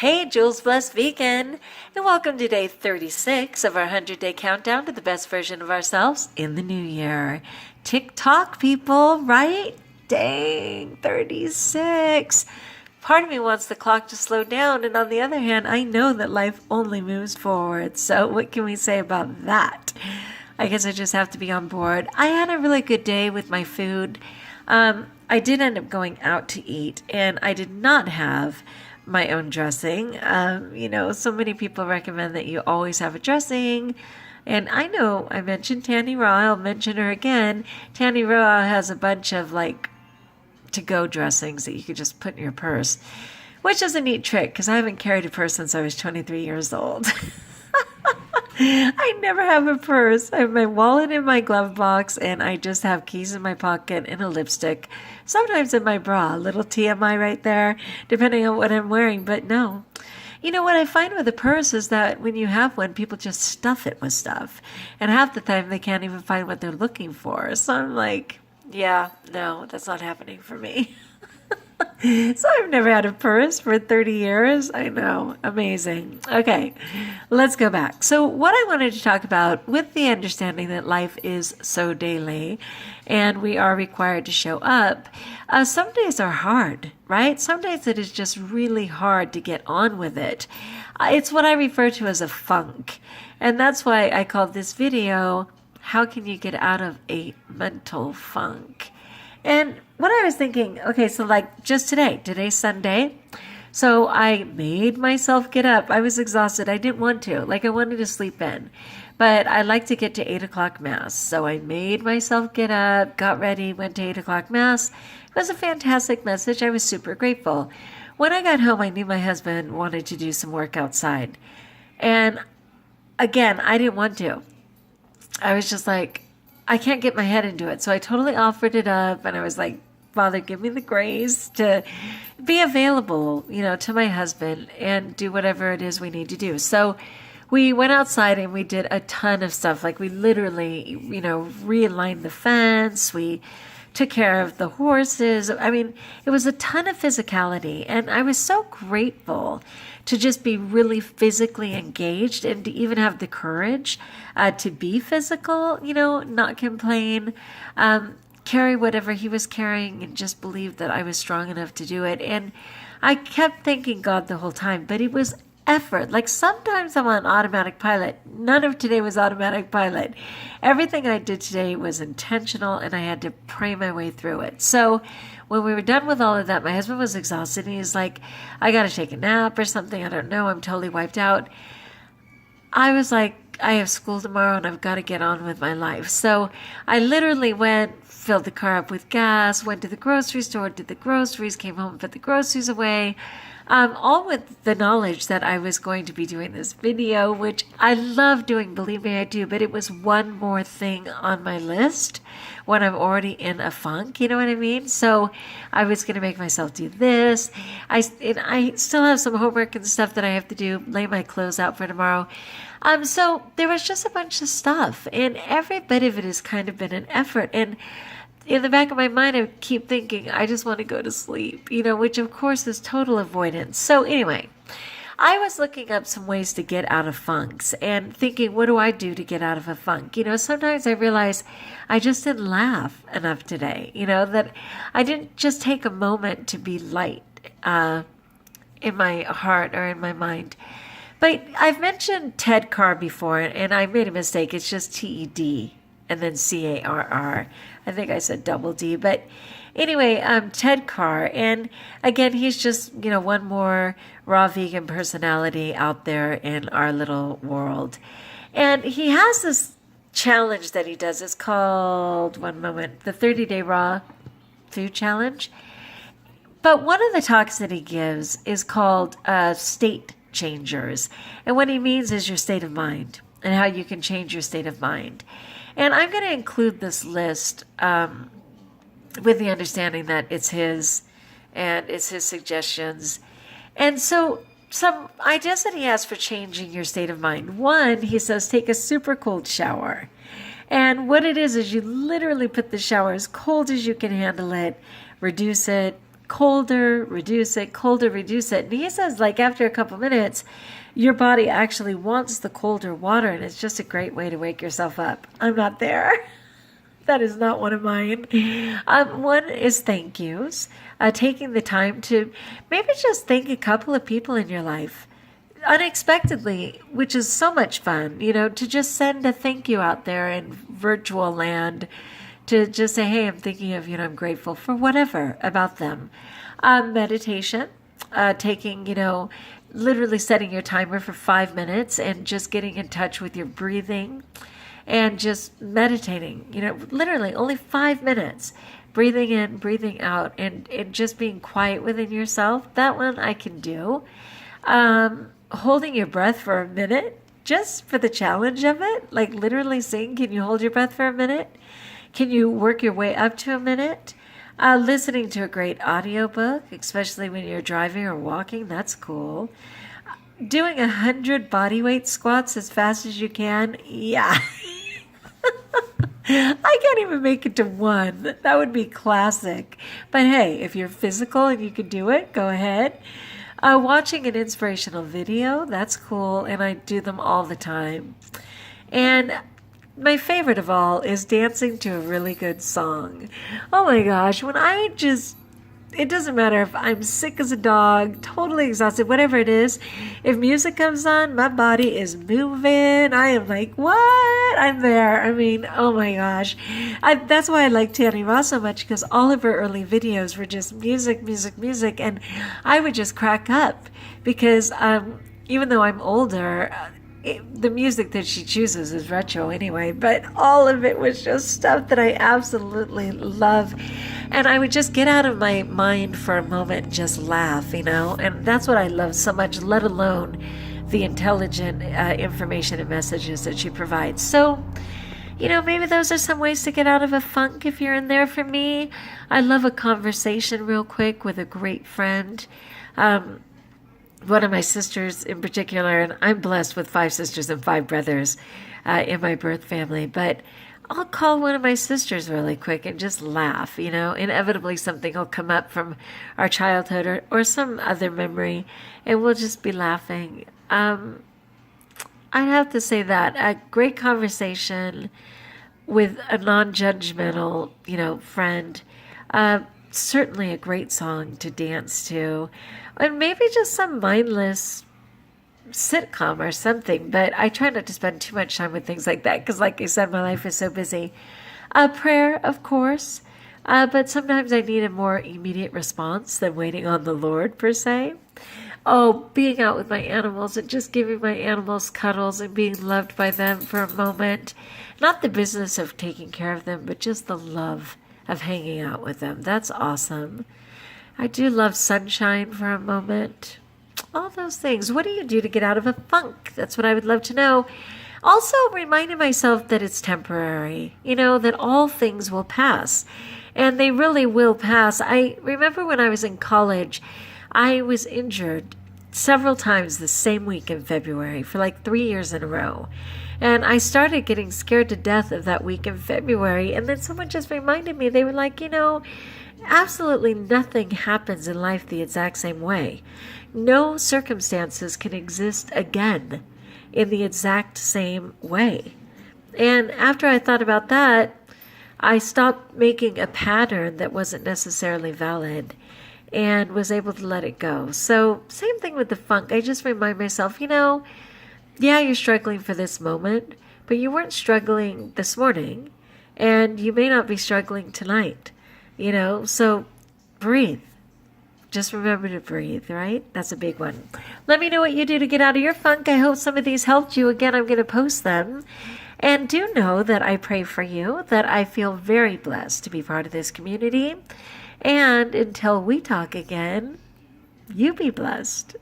Hey, Jules Blessed Vegan, and welcome to day 36 of our 100-day countdown to the best version of ourselves in the new year. TikTok, people, right? Dang, 36. Part of me wants the clock to slow down, and on the other hand, I know that life only moves forward. So what can we say about that? I guess I just have to be on board. I had a really good day with my food. I did end up going out to eat, and I did not have my own dressing. So many people recommend that you always have a dressing. And I know I mentioned Tanny Raw. I'll mention her again. Tanny Raw has a bunch of to-go dressings that you could just put in your purse, which is a neat trick because I haven't carried a purse since I was 23 years old. I never have a purse. I have my wallet in my glove box, and I just have keys in my pocket and a lipstick. Sometimes in my bra, a little TMI right there, depending on what I'm wearing. But no. You know what I find with a purse is that when you have one, people just stuff it with stuff. And half the time they can't even find what they're looking for. So I'm like, yeah, no, that's not happening for me. So I've never had a purse for 30 years. I know. Amazing. Okay, let's go back. So what I wanted to talk about, with the understanding that life is so daily and we are required to show up, some days are hard, right? Some days it is just really hard to get on with it. It's what I refer to as a funk. And that's why I called this video, How Can You Get Out of a Mental Funk? And what I was thinking, okay, so just today's Sunday. So I made myself get up. I was exhausted. I didn't want to. I wanted to sleep in. But I like to get to 8 o'clock Mass. So I made myself get up, got ready, went to 8 o'clock Mass. It was a fantastic message. I was super grateful. When I got home, I knew my husband wanted to do some work outside. And again, I didn't want to. I was just like, I can't get my head into it. So I totally offered it up, and I was like, Father, give me the grace to be available, to my husband and do whatever it is we need to do. So we went outside and we did a ton of stuff. We literally, realigned the fence. We took care of the horses. I mean, it was a ton of physicality, and I was so grateful to just be really physically engaged and to even have the courage to be physical, not complain, carry whatever he was carrying, and just believe that I was strong enough to do it. And I kept thanking God the whole time, but it was effort. Sometimes I'm on automatic pilot. None of today was automatic pilot. Everything I did today was intentional, and I had to pray my way through it. So when we were done with all of that, my husband was exhausted, and he's like, I got to take a nap or something. I don't know. I'm totally wiped out. I was like, I have school tomorrow, and I've got to get on with my life. So I literally went, filled the car up with gas, went to the grocery store, did the groceries, came home, put the groceries away, all with the knowledge that I was going to be doing this video, which I love doing, believe me, I do, but it was one more thing on my list when I'm already in a funk, you know what I mean? So I was going to make myself do this. I still have some homework and stuff that I have to do, lay my clothes out for tomorrow. So there was just a bunch of stuff, and every bit of it has kind of been an effort. And in the back of my mind, I keep thinking, I just want to go to sleep, which of course is total avoidance. So anyway, I was looking up some ways to get out of funks and thinking, what do I do to get out of a funk? Sometimes I realize I just didn't laugh enough today, that I didn't just take a moment to be light in my heart or in my mind. But I've mentioned Ted Carr before, and I made a mistake. It's just TED and then CARR. I think I said double D. But anyway, Ted Carr. And again, he's just, one more raw vegan personality out there in our little world. And he has this challenge that he does. It's called, the 30-Day Raw Food Challenge. But one of the talks that he gives is called State Changers. And what he means is your state of mind and how you can change your state of mind. And I'm going to include this list with the understanding that it's his and it's his suggestions. And so some ideas that he has for changing your state of mind. One, he says, take a super cold shower. And what it is you literally put the shower as cold as you can handle it, reduce it, colder, reduce it, colder, reduce it. And he says, like, after a couple minutes, your body actually wants the colder water, and it's just a great way to wake yourself up. I'm not there. That is not one of mine. One is thank yous. Taking the time to maybe just thank a couple of people in your life unexpectedly, which is so much fun, to just send a thank you out there in virtual land, to just say, hey, I'm thinking of you, I'm grateful for whatever about them. Meditation, taking, literally setting your timer for 5 minutes and just getting in touch with your breathing and just meditating, literally only 5 minutes, breathing in, breathing out, and just being quiet within yourself. That one I can do. Holding your breath for a minute, just for the challenge of it, like literally saying, can you hold your breath for a minute? Can you work your way up to a minute? Listening to a great audiobook, especially when you're driving or walking, that's cool. Doing 100 bodyweight squats as fast as you can, yeah. I can't even make it to one. That would be classic. But hey, if you're physical and you can do it, go ahead. Watching an inspirational video, that's cool, and I do them all the time. And my favorite of all is dancing to a really good song. Oh my gosh, it doesn't matter if I'm sick as a dog, totally exhausted, whatever it is. If music comes on, my body is moving. I am like, what? I'm there. I mean, oh my gosh. That's why I like Tanny Ross so much, because all of her early videos were just music, music, music. And I would just crack up because even though I'm older, the music that she chooses is retro anyway, but all of it was just stuff that I absolutely love. And I would just get out of my mind for a moment and just laugh, and that's what I love so much, let alone the intelligent information and messages that she provides. So, maybe those are some ways to get out of a funk if you're in there. For me, I love a conversation real quick with a great friend. One of my sisters in particular, and I'm blessed with 5 sisters and 5 brothers in my birth family, but I'll call one of my sisters really quick and just laugh, Inevitably something will come up from our childhood or some other memory, and we'll just be laughing. I'd have to say that a great conversation with a non-judgmental, friend, certainly a great song to dance to, and maybe just some mindless sitcom or something, but I try not to spend too much time with things like that because, like I said, my life is so busy. Prayer, of course, but sometimes I need a more immediate response than waiting on the Lord, per se. Oh, being out with my animals and just giving my animals cuddles and being loved by them for a moment. Not the business of taking care of them, but just the love of hanging out with them. That's awesome. I do love sunshine for a moment. All those things. What do you do to get out of a funk? That's what I would love to know. Also, reminding myself that it's temporary, that all things will pass. And they really will pass. I remember when I was in college, I was injured several times the same week in February for like 3 years in a row. And I started getting scared to death of that week in February. And then someone just reminded me, they were like, absolutely nothing happens in life the exact same way. No circumstances can exist again in the exact same way. And after I thought about that, I stopped making a pattern that wasn't necessarily valid and was able to let it go. So same thing with the funk. I just remind myself, yeah, you're struggling for this moment, but you weren't struggling this morning, and you may not be struggling tonight, so breathe. Just remember to breathe, right? That's a big one. Let me know what you do to get out of your funk. I hope some of these helped you. Again, I'm going to post them. And do know that I pray for you, that I feel very blessed to be part of this community. And until we talk again, you be blessed.